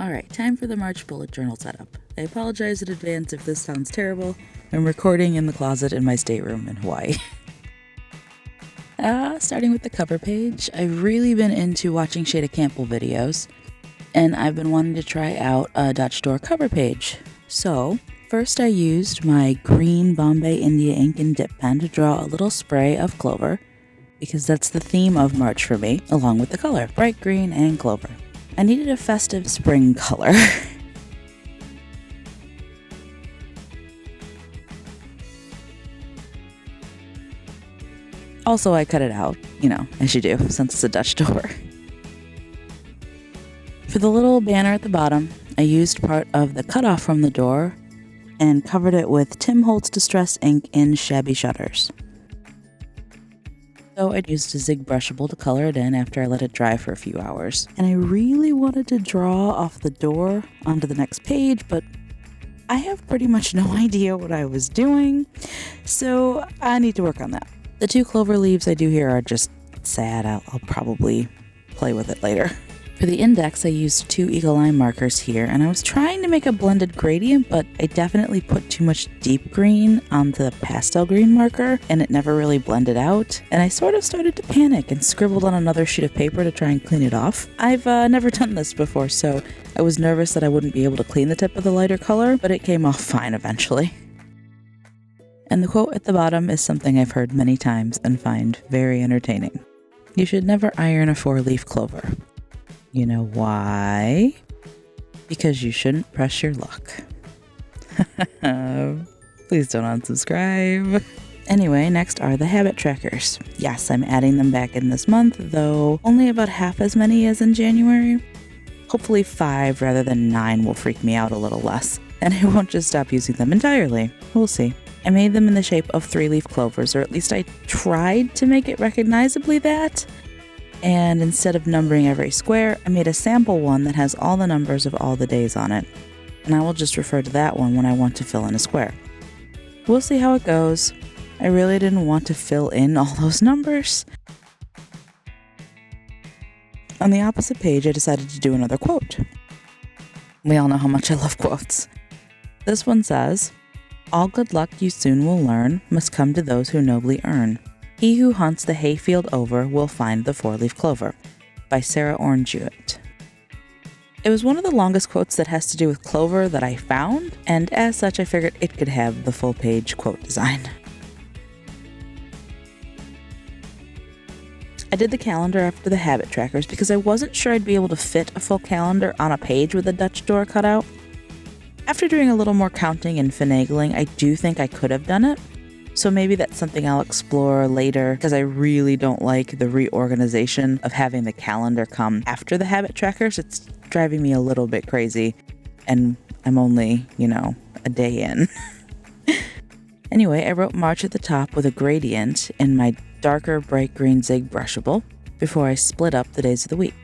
Alright, time for the March bullet journal setup. I apologize in advance if this sounds terrible. I'm recording in the closet in my stateroom in Hawaii. Starting with the cover page, I've really been into watching Shada Campbell videos, and I've been wanting to try out a Dutch door cover page. So, first I used my green Bombay India ink and dip pen to draw a little spray of clover, because that's the theme of March for me, along with the color, bright green and clover. I needed a festive spring color. Also, I cut it out, as you do, since it's a Dutch door. For the little banner at the bottom, I used part of the cutoff from the door and covered it with Tim Holtz Distress ink in Shabby Shutters. So I used a Zig brushable to color it in after I let it dry for a few hours. And I really wanted to draw off the door onto the next page, but I have pretty much no idea what I was doing, so I need to work on that. The 2 clover leaves I do here are just sad. I'll probably play with it later. For the index, I used 2 Eagle Eye markers here, and I was trying to make a blended gradient, but I definitely put too much deep green onto the pastel green marker, and it never really blended out, and I sort of started to panic and scribbled on another sheet of paper to try and clean it off. I've never done this before, so I was nervous that I wouldn't be able to clean the tip of the lighter color, but it came off fine eventually. And the quote at the bottom is something I've heard many times and find very entertaining. You should never iron a 4-leaf clover. You know why? Because you shouldn't press your luck. Please don't unsubscribe. Anyway, next are the habit trackers. Yes, I'm adding them back in this month, though only about half as many as in January. Hopefully 5 rather than 9 will freak me out a little less, and I won't just stop using them entirely. We'll see. I made them in the shape of 3-leaf clovers, or at least I tried to make it recognizably that. And instead of numbering every square, I made a sample one that has all the numbers of all the days on it. And I will just refer to that one when I want to fill in a square. We'll see how it goes. I really didn't want to fill in all those numbers. On the opposite page, I decided to do another quote. We all know how much I love quotes. This one says, "All good luck you soon will learn must come to those who nobly earn. He who hunts the hayfield over will find the 4-leaf clover," by Sarah Orne Jewett. It was one of the longest quotes that has to do with clover that I found, and as such I figured it could have the full page quote design. I did the calendar after the habit trackers because I wasn't sure I'd be able to fit a full calendar on a page with a Dutch door cutout. After doing a little more counting and finagling, I do think I could have done it. So maybe that's something I'll explore later, because I really don't like the reorganization of having the calendar come after the habit trackers. It's driving me a little bit crazy, and I'm only, a day in. Anyway, I wrote March at the top with a gradient in my darker bright green Zig brushable before I split up the days of the week.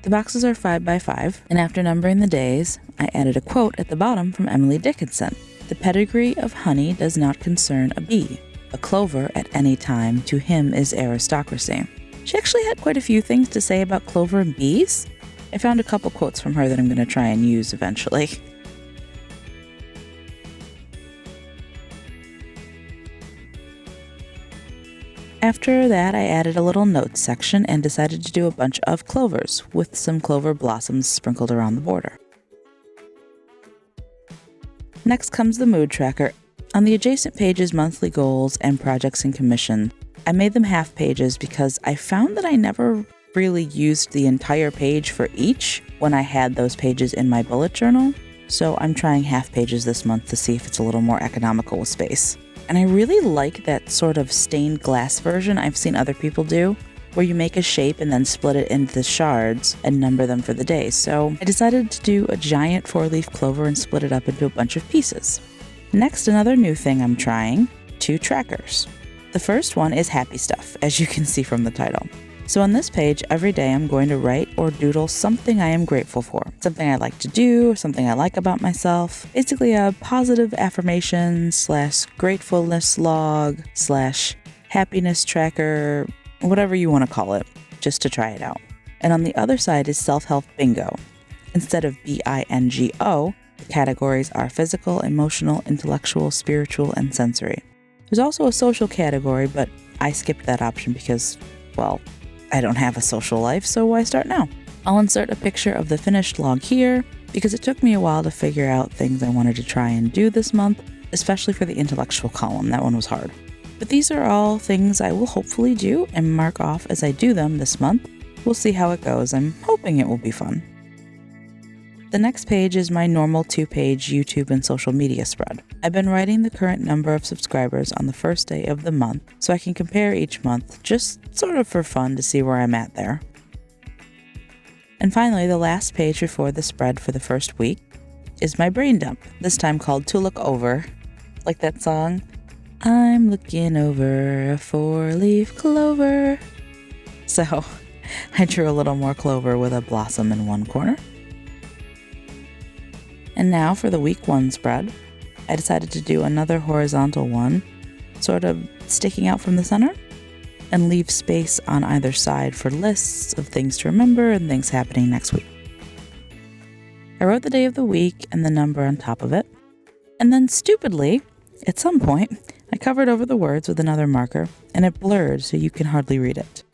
The boxes are 5 by 5, and after numbering the days, I added a quote at the bottom from Emily Dickinson. "The pedigree of honey does not concern a bee. A clover at any time to him is aristocracy." She actually had quite a few things to say about clover and bees. I found a couple quotes from her that I'm going to try and use eventually. After that, I added a little notes section and decided to do a bunch of clovers with some clover blossoms sprinkled around the border. Next comes the mood tracker. On the adjacent pages, monthly goals and projects and commission. I made them half pages because I found that I never really used the entire page for each when I had those pages in my bullet journal. So I'm trying half pages this month to see if it's a little more economical with space. And I really like that sort of stained glass version I've seen other people do, where you make a shape and then split it into the shards and number them for the day. So I decided to do a giant 4-leaf clover and split it up into a bunch of pieces. Next, another new thing I'm trying, 2 trackers. The first one is happy stuff, as you can see from the title. So on this page, every day I'm going to write or doodle something I am grateful for. Something I like to do, something I like about myself. Basically a positive affirmation / gratefulness log / happiness tracker, whatever you want to call it, just to try it out. And on the other side is self-help bingo. Instead of bingo, the categories are physical, emotional, intellectual, spiritual, and sensory. There's also a social category, but I skipped that option because, well, I don't have a social life, so why start now? I'll insert a picture of the finished log here because it took me a while to figure out things I wanted to try and do this month, especially for the intellectual column. That one was hard. But these are all things I will hopefully do and mark off as I do them this month. We'll see how it goes. I'm hoping it will be fun. The next page is my normal 2-page YouTube and social media spread. I've been writing the current number of subscribers on the first day of the month so I can compare each month, just sort of for fun to see where I'm at there. And finally, the last page before the spread for the first week is my brain dump, this time called To Look Over. Like that song, I'm looking over a 4-leaf clover. So I drew a little more clover with a blossom in one corner. And now for the week 1 spread, I decided to do another horizontal one, sort of sticking out from the center, and leave space on either side for lists of things to remember and things happening next week. I wrote the day of the week and the number on top of it, and then stupidly, at some point, I covered over the words with another marker, and it blurred so you can hardly read it.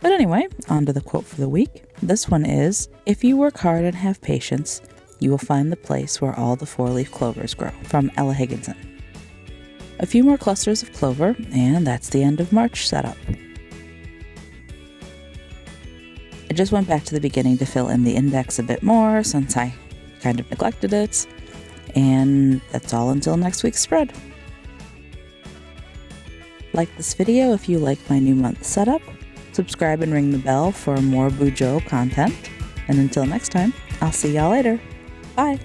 But anyway, on to the quote for the week. This one is, "If you work hard and have patience, you will find the place where all the 4-leaf clovers grow," from Ella Higginson. A few more clusters of clover, and that's the end of March setup. I just went back to the beginning to fill in the index a bit more since I kind of neglected it, and that's all until next week's spread. Like this video if you like my new month setup, subscribe and ring the bell for more Bujo content, and until next time, I'll see y'all later. Bye!